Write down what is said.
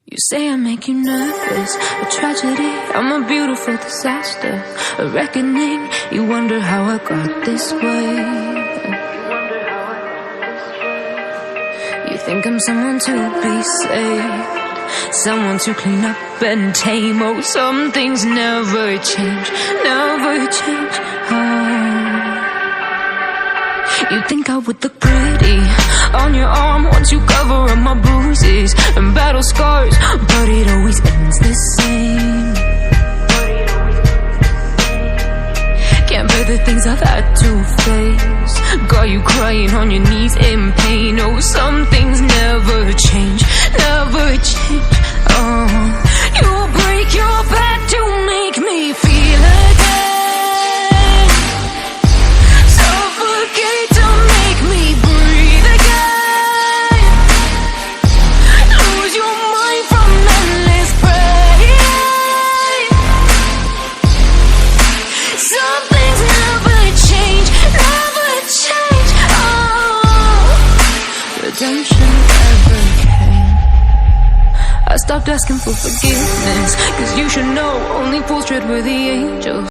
You say I make you nervous, a tragedy, I'm a beautiful disaster, a reckoning. You wonder how I got this way. You think I'm someone to be saved, someone to clean up and tame. Oh, some things never change, never change. You think I would look pretty on your arm once you cover up my bruises and battle scars, but it always ends the same. Can't bear the things I've had to face, got you crying on your knees in pain. Oh, some things never change, never change. You'll break your back to make me feel again. Redemption ever came. I stopped asking for forgiveness, 'cause you should know only fools tread where the angels